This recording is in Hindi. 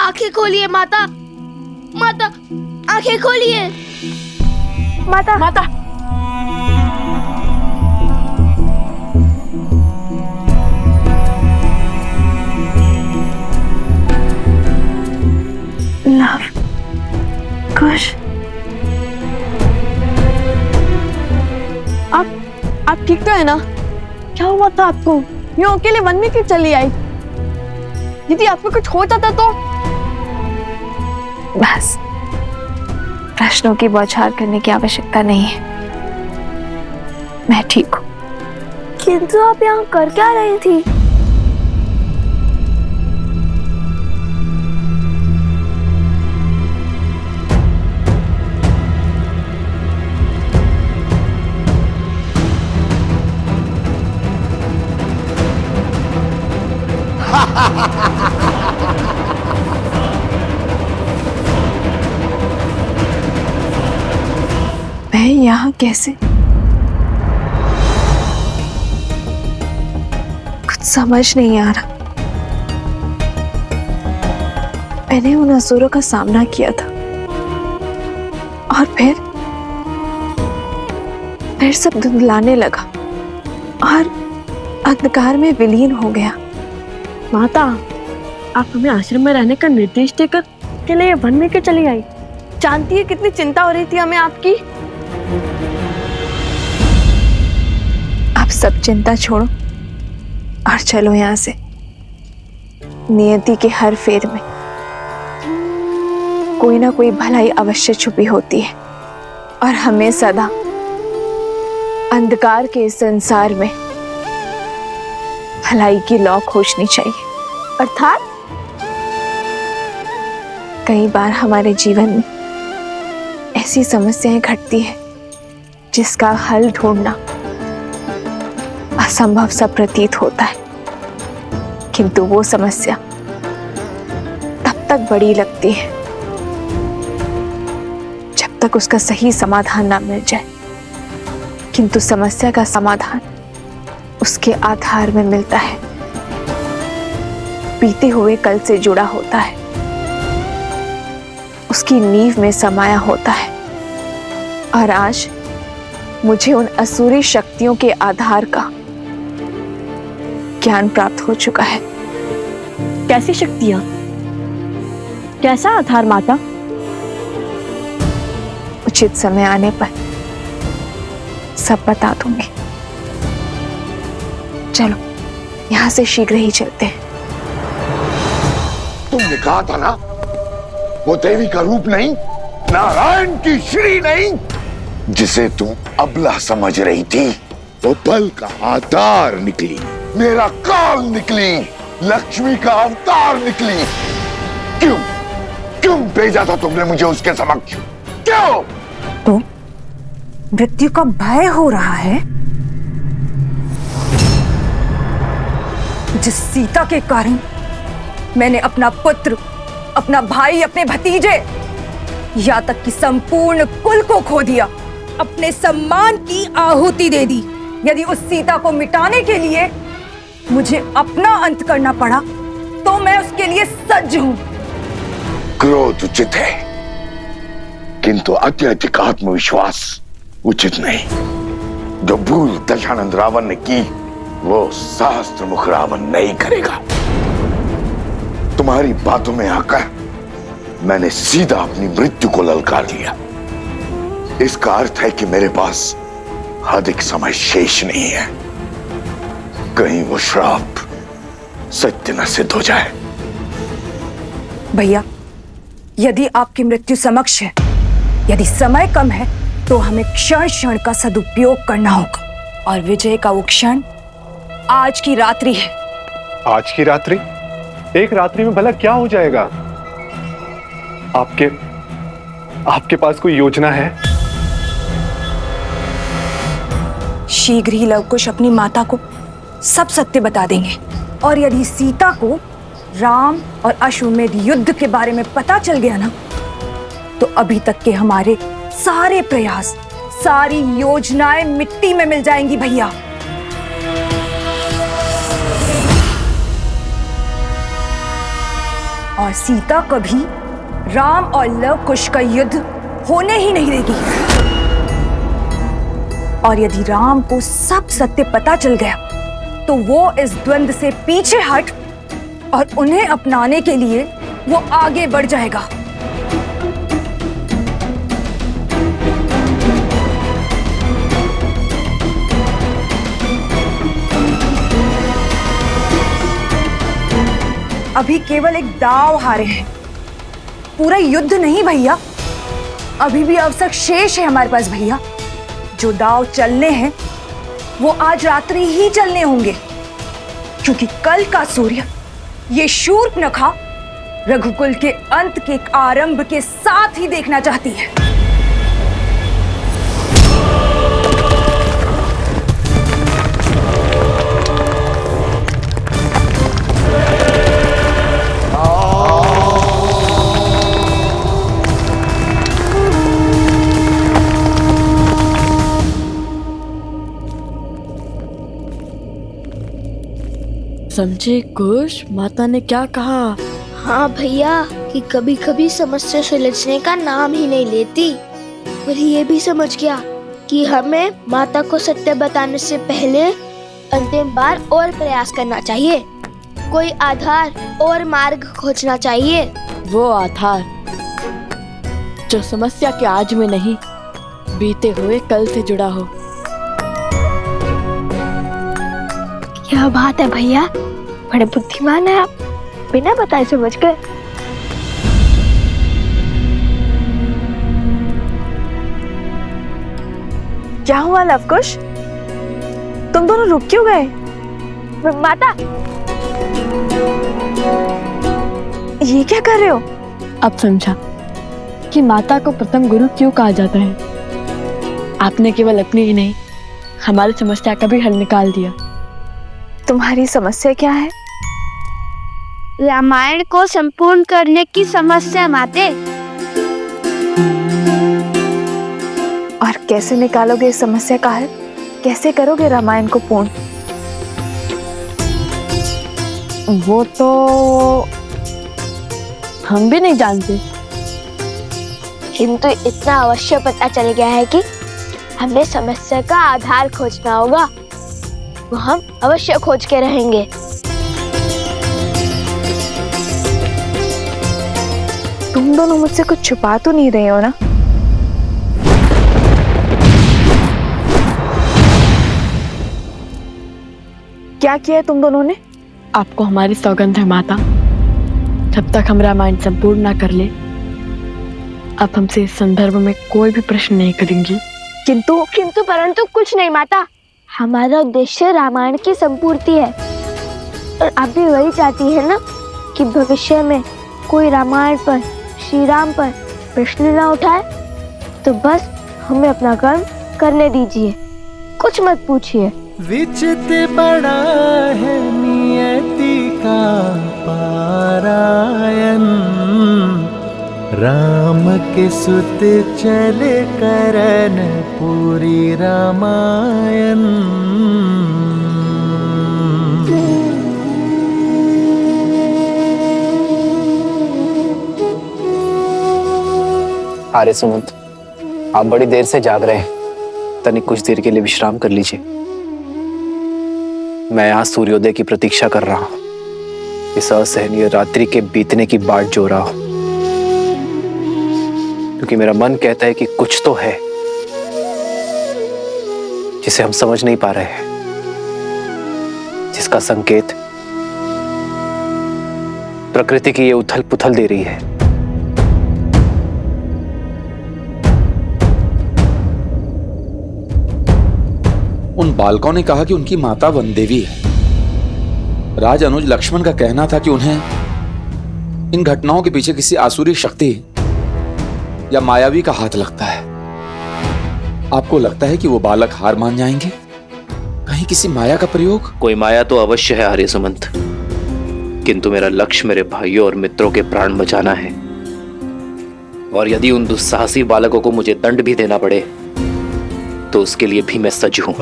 आंखें खोलिए माता, माता आंखें खोलिए। माता माता लव कुश, आप ठीक तो है ना? क्या हुआ था आपको? यूं अकेले वन में क्यों चली आई? यदि आपको कुछ हो जाता तो? बस प्रश्नों की बौछार करने की आवश्यकता नहीं है, मैं ठीक हूँ। किंतु आप यहाँ कर क्या रही थी? मैं यहाँ कैसे? कुछ समझ नहीं आ रहा। मैंने उन असुरों का सामना किया था और फिर सब धुंधलाने लगा और अंधकार में विलीन हो गया। माता, आप हमें आश्रम में रहने का निर्देश देकर के लिए वन में क्यों चली आई? जानती है कितनी चिंता हो रही थी हमें आपकी। आप सब चिंता छोड़ो और चलो यहाँ से। नियति के हर फेर में कोई ना कोई भलाई अवश्य छुपी होती है और हमें सदा अंधकार के इस संसार में भलाई की लौ खोजनी चाहिए। अर्थात कई बार हमारे जीवन में ऐसी समस्याएं घटती है जिसका हल ढूंढना असंभव सा प्रतीत होता है, किंतु वो समस्या तब तक बड़ी लगती है जब तक उसका सही समाधान ना मिल जाए। किंतु समस्या का समाधान उसके आधार में मिलता है, बीते हुए कल से जुड़ा होता है, उसकी नींव में समाया होता है। और आज मुझे उन असुरी शक्तियों के आधार का ज्ञान प्राप्त हो चुका है। कैसी शक्तियां? कैसा आधार माता? उचित समय आने पर सब बता दूंगी। चलो यहां से शीघ्र ही चलते हैं। तुमने कहा था ना, वो देवी का रूप नहीं, नारायण की श्री नहीं, जिसे तुम अबला समझ रही थी, वो बल का आधार निकली, मेरा काल निकली, लक्ष्मी का अवतार निकली। क्यों क्यों भेजा था तुमने मुझे उसके समक्ष? क्यों? तो मृत्यु का भय हो रहा है? जिस सीता के कारण मैंने अपना पुत्र, अपना भाई, अपने भतीजे, या तक कि संपूर्ण कुल को खो दिया, अपने सम्मान की आहुति दे दी, यदि उस सीता को मिटाने के लिए मुझे अपना अंत करना पड़ा तो मैं उसके लिए सज्ज हूं। क्रोध उचित है, किंतु अत्यधिक आत्मविश्वास उचित नहीं। जो भूल दशानंद रावण ने की, वो सहस्त्र मुख रावण नहीं करेगा। तुम्हारी बातों में आकर मैंने सीधा अपनी मृत्यु को ललकार लिया। इसका अर्थ है कि मेरे पास अधिक समय शेष नहीं है। कहीं वो श्राप सत्य न सिद्ध हो जाए। भैया, यदि आपकी मृत्यु समक्ष है, यदि समय कम है, तो हमें क्षण क्षण का सदुपयोग करना होगा और विजय का वो क्षण आज की रात्रि है। आज की रात्रि? एक रात्रि में भला क्या हो जाएगा? आपके पास कोई योजना है? शीघ्र ही लवकुश अपनी माता को सब सत्य बता देंगे और यदि सीता को राम और अश्वमेध युद्ध के बारे में पता चल गया ना, तो अभी तक के हमारे सारे प्रयास, सारी योजनाएं मिट्टी में मिल जाएंगी भैया। और सीता कभी राम और लव कुश का युद्ध होने ही नहीं देगी। और यदि राम को सब सत्य पता चल गया तो वो इस द्वंद्व से पीछे हट और उन्हें अपनाने के लिए वो आगे बढ़ जाएगा। अभी केवल एक दांव हारे हैं, पूरा युद्ध नहीं भैया। अभी भी अवसर शेष है हमारे पास भैया। जो दांव चलने हैं वो आज रात्रि ही चलने होंगे, क्योंकि कल का सूर्य ये शूर्पणखा रघुकुल के अंत के आरंभ के साथ ही देखना चाहती है। समझे कुश, माता ने क्या कहा? हाँ भैया, कि कभी कभी समस्या सुलझने का नाम ही नहीं लेती। पर ये भी समझ गया कि हमें माता को सत्य बताने से पहले अंतिम बार और प्रयास करना चाहिए, कोई आधार और मार्ग खोजना चाहिए। वो आधार जो समस्या के आज में नहीं, बीते हुए कल से जुड़ा हो। क्या बात है भैया, बड़े बुद्धिमान है आप, बिना बताए समझ गए। क्या हुआ लवकुश, तुम दोनों रुक क्यों गए? माता, ये क्या कर रहे हो? अब समझा कि माता को प्रथम गुरु क्यों कहा जाता है। आपने केवल अपनी ही नहीं, हमारी समस्या का भी हल निकाल दिया। तुम्हारी समस्या क्या है? रामायण को संपूर्ण करने की समस्या माते। और कैसे निकालोगे इस समस्या का हल? कैसे करोगे रामायण को पूर्ण? वो तो हम भी नहीं जानते, किंतु इतना अवश्य पता चल गया है कि हमें समस्या का आधार खोजना होगा। वो हम अवश्य खोज के रहेंगे। तुम दोनों मुझसे कुछ छुपा तो नहीं रहे हो ना? क्या किया है तुम दोनों ने? आपको हमारी सौगंध है माता, जब तक हम रामायण संपूर्ण ना कर ले, आप हमसे इस संदर्भ में कोई भी प्रश्न नहीं करेंगी। किंतु परंतु कुछ नहीं माता, हमारा उद्देश्य रामायण की संपूर्ति है। और आप भी वही चाहती है ना कि भविष्य में कोई रामायण पर, श्री राम पर प्रश्न ना उठाए। तो बस हमें अपना कर्म करने दीजिए, कुछ मत पूछिए। विचित बड़ा है नियति का पारायण, राम के सुत चले करन पूरी रामायण। आर्य सुमंत, आप बड़ी देर से जाग रहे हैं, तनिक कुछ देर के लिए विश्राम कर लीजिए। मैं यहाँ सूर्योदय की प्रतीक्षा कर रहा हूँ, इस असहनीय रात्रि के बीतने की बाट जो रहा हूँ, क्योंकि मेरा मन कहता है कि कुछ तो है जिसे हम समझ नहीं पा रहे हैं, जिसका संकेत प्रकृति की ये उथल पुथल दे रही है। उन बालकों ने कहा कि उनकी माता वन देवी है। राज अनुज लक्ष्मण का कहना था कि उन्हें इन घटनाओं के पीछे किसी आसुरी शक्ति या मायावी का हाथ लगता है। आपको लगता है कि वो बालक हार मान जाएंगे? कहीं किसी माया का प्रयोग? कोई माया तो अवश्य है आर्य सुमंत, किंतु मेरा लक्ष्य मेरे भाइयों और मित्रों के प्राण बचाना है। और यदि उन दुस्साहसी बालकों को मुझे दंड भी देना पड़े तो उसके लिए भी मैं सज्ज हूं।